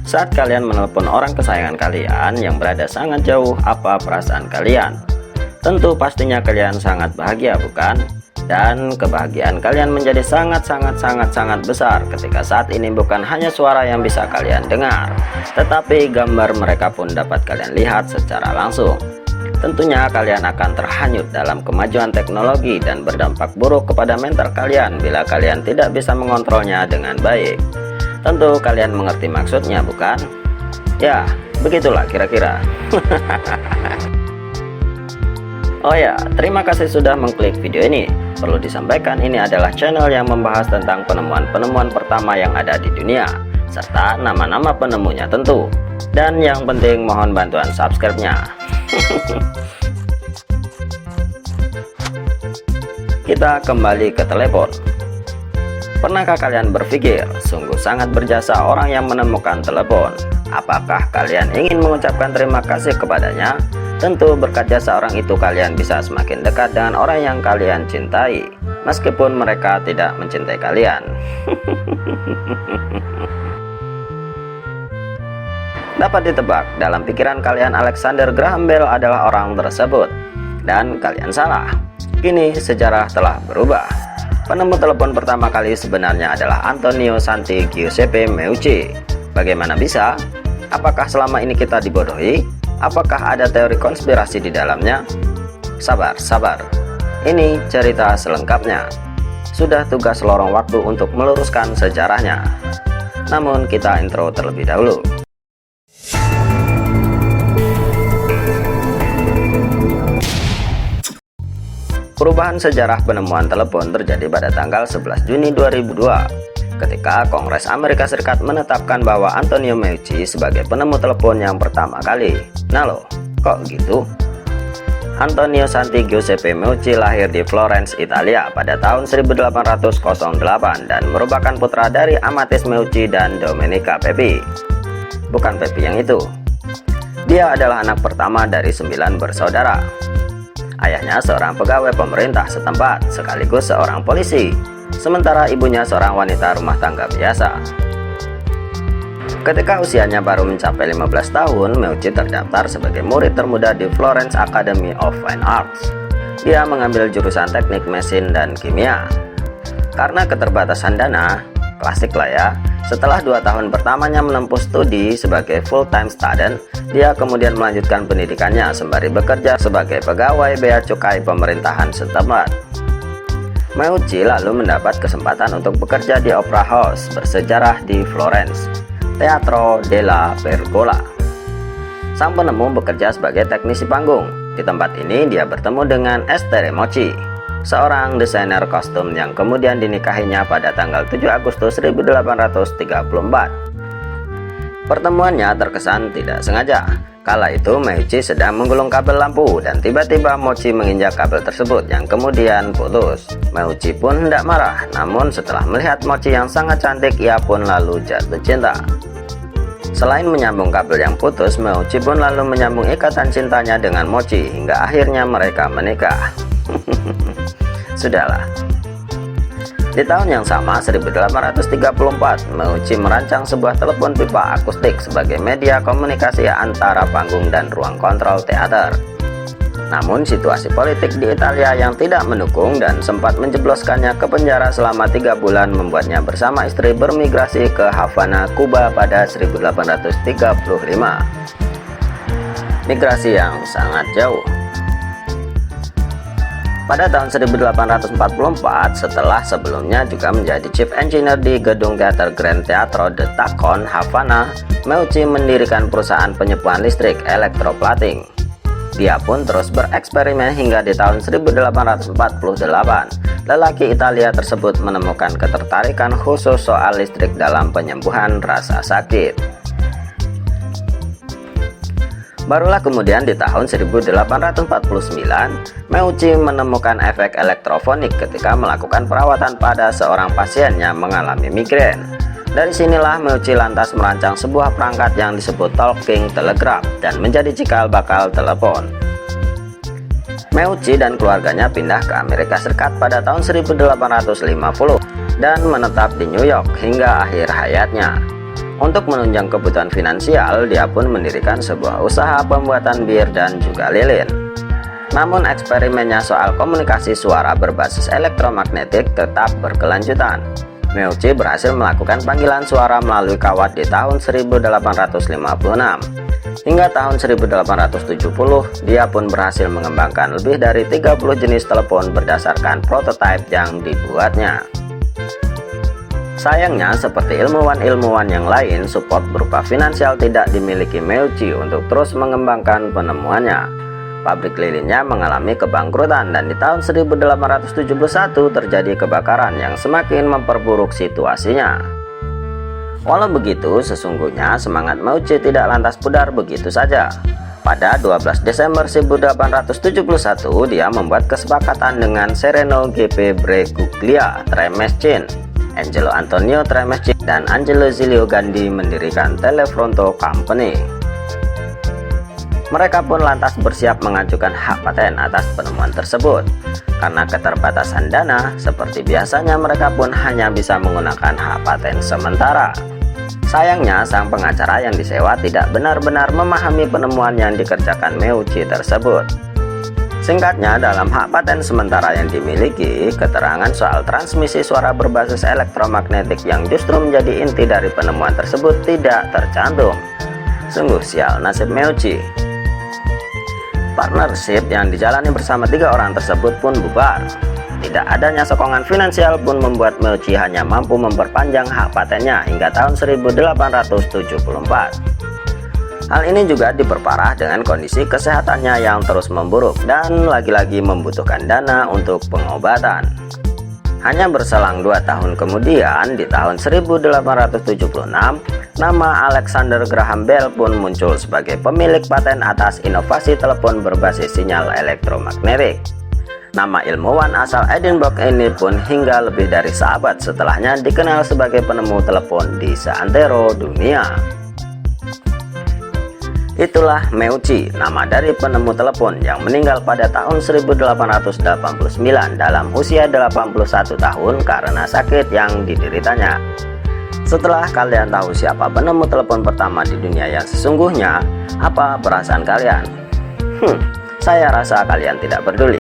Saat kalian menelpon orang kesayangan kalian yang berada sangat jauh, apa perasaan kalian? Tentu pastinya kalian sangat bahagia, bukan? Dan kebahagiaan kalian menjadi sangat besar ketika saat ini bukan hanya suara yang bisa kalian dengar, tetapi gambar mereka pun dapat kalian lihat secara langsung. Tentunya kalian akan terhanyut dalam kemajuan teknologi dan berdampak buruk kepada mental kalian bila kalian tidak bisa mengontrolnya dengan baik. Tentu kalian mengerti maksudnya, bukan? Ya, begitulah kira-kira. Oh ya, terima kasih sudah mengklik video ini. Perlu disampaikan, ini adalah channel yang membahas tentang penemuan-penemuan pertama yang ada di dunia, serta nama-nama penemunya tentu. Dan yang penting mohon bantuan subscribe-nya. Kita kembali ke telepon. Pernahkah kalian berpikir, sungguh sangat berjasa orang yang menemukan telepon? Apakah kalian ingin mengucapkan terima kasih kepadanya? Tentu berkat jasa orang itu kalian bisa semakin dekat dengan orang yang kalian cintai, meskipun mereka tidak mencintai kalian. Dapat ditebak, dalam pikiran kalian Alexander Graham Bell adalah orang tersebut. Dan kalian salah. Kini sejarah telah berubah. Penemu telepon pertama kali sebenarnya adalah Antonio Santi Giuseppe Meucci. Bagaimana bisa? Apakah selama ini kita dibodohi? Apakah ada teori konspirasi di dalamnya? Sabar. Ini cerita selengkapnya. Sudah tugas lorong waktu untuk meluruskan sejarahnya. Namun kita intro terlebih dahulu. Perubahan sejarah penemuan telepon terjadi pada tanggal 11 Juni 2002. Ketika Kongres Amerika Serikat menetapkan bahwa Antonio Meucci sebagai penemu telepon yang pertama kali. Nah loh, kok gitu? Antonio Santi Giuseppe Meucci lahir di Florence, Italia pada tahun 1808 dan merupakan putra dari Amatis Meucci dan Domenica Pepi. Bukan Pepi yang itu. Dia adalah anak pertama dari 9 bersaudara. Ayahnya seorang pegawai pemerintah setempat, sekaligus seorang polisi. Sementara ibunya seorang wanita rumah tangga biasa. Ketika usianya baru mencapai 15 tahun, Meucci terdaftar sebagai murid termuda di Florence Academy of Fine Arts. Dia mengambil jurusan teknik mesin dan kimia. Karena keterbatasan dana, klasik lah ya, setelah 2 tahun pertamanya menempuh studi sebagai full-time student, dia kemudian melanjutkan pendidikannya sembari bekerja sebagai pegawai bea cukai pemerintahan setempat. Meucci lalu mendapat kesempatan untuk bekerja di Opera House bersejarah di Florence, Teatro della Pergola. Sang penemu bekerja sebagai teknisi panggung. Di tempat ini dia bertemu dengan Ester Meucci, seorang desainer kostum yang kemudian dinikahinya pada tanggal 7 Agustus 1834. Pertemuannya terkesan tidak sengaja. Kala itu Meucci sedang menggulung kabel lampu dan tiba-tiba Meucci menginjak kabel tersebut yang kemudian putus. Meucci pun hendak marah, namun setelah melihat Meucci yang sangat cantik, ia pun lalu jatuh cinta. Selain menyambung kabel yang putus, Meucci pun lalu menyambung ikatan cintanya dengan Meucci hingga akhirnya mereka menikah. Sudahlah. Di tahun yang sama, 1834, Meucci merancang sebuah telepon pipa akustik sebagai media komunikasi antara panggung dan ruang kontrol teater. Namun situasi politik di Italia yang tidak mendukung dan sempat menjebloskannya ke penjara selama 3 bulan membuatnya bersama istri bermigrasi ke Havana, Kuba pada 1835. Migrasi yang sangat jauh. Pada tahun 1844, setelah sebelumnya juga menjadi chief engineer di gedung teater Grand Teatro de Tacon, Havana, Meucci mendirikan perusahaan penyepuhan listrik Elektroplating. Dia pun terus bereksperimen hingga di tahun 1848, lelaki Italia tersebut menemukan ketertarikan khusus soal listrik dalam penyembuhan rasa sakit. Barulah kemudian di tahun 1849, Meucci menemukan efek elektrofonik ketika melakukan perawatan pada seorang pasien yang mengalami migrain. Dari sinilah Meucci lantas merancang sebuah perangkat yang disebut talking telegraph dan menjadi cikal bakal telepon. Meucci dan keluarganya pindah ke Amerika Serikat pada tahun 1850 dan menetap di New York hingga akhir hayatnya. Untuk menunjang kebutuhan finansial, dia pun mendirikan sebuah usaha pembuatan bir dan juga lilin. Namun eksperimennya soal komunikasi suara berbasis elektromagnetik tetap berkelanjutan. Meucci berhasil melakukan panggilan suara melalui kawat di tahun 1856. Hingga tahun 1870, dia pun berhasil mengembangkan lebih dari 30 jenis telepon berdasarkan prototipe yang dibuatnya. Sayangnya, seperti ilmuwan-ilmuwan yang lain, support berupa finansial tidak dimiliki Meucci untuk terus mengembangkan penemuannya. Pabrik lilinnya mengalami kebangkrutan dan di tahun 1871 terjadi kebakaran yang semakin memperburuk situasinya. Walau begitu, sesungguhnya semangat Meucci tidak lantas pudar begitu saja. Pada 12 Desember 1871, dia membuat kesepakatan dengan Sereno G.P. Breguglia Tremescin, Angelo Antonio Tremescin, dan Angelo Zilio Gandhi mendirikan Telefronto Company. Mereka pun lantas bersiap mengajukan hak paten atas penemuan tersebut. Karena keterbatasan dana, seperti biasanya mereka pun hanya bisa menggunakan hak paten sementara. Sayangnya, sang pengacara yang disewa tidak benar-benar memahami penemuan yang dikerjakan Meucci tersebut. Singkatnya, dalam hak paten sementara yang dimiliki, keterangan soal transmisi suara berbasis elektromagnetik yang justru menjadi inti dari penemuan tersebut tidak tercantum. Sungguh sial nasib Meucci. Partnership yang dijalani bersama 3 orang tersebut pun bubar. Tidak adanya sokongan finansial pun membuat Meucci hanya mampu memperpanjang hak patennya hingga tahun 1874. Hal ini juga diperparah dengan kondisi kesehatannya yang terus memburuk dan lagi-lagi membutuhkan dana untuk pengobatan. Hanya berselang 2 tahun kemudian, di tahun 1876, nama Alexander Graham Bell pun muncul sebagai pemilik paten atas inovasi telepon berbasis sinyal elektromagnetik. Nama ilmuwan asal Edinburgh ini pun hingga lebih dari seabad setelahnya dikenal sebagai penemu telepon di seantero dunia. Itulah Meucci, nama dari penemu telepon yang meninggal pada tahun 1889 dalam usia 81 tahun karena sakit yang dideritanya. Setelah kalian tahu siapa penemu telepon pertama di dunia yang sesungguhnya, apa perasaan kalian? Saya rasa kalian tidak peduli.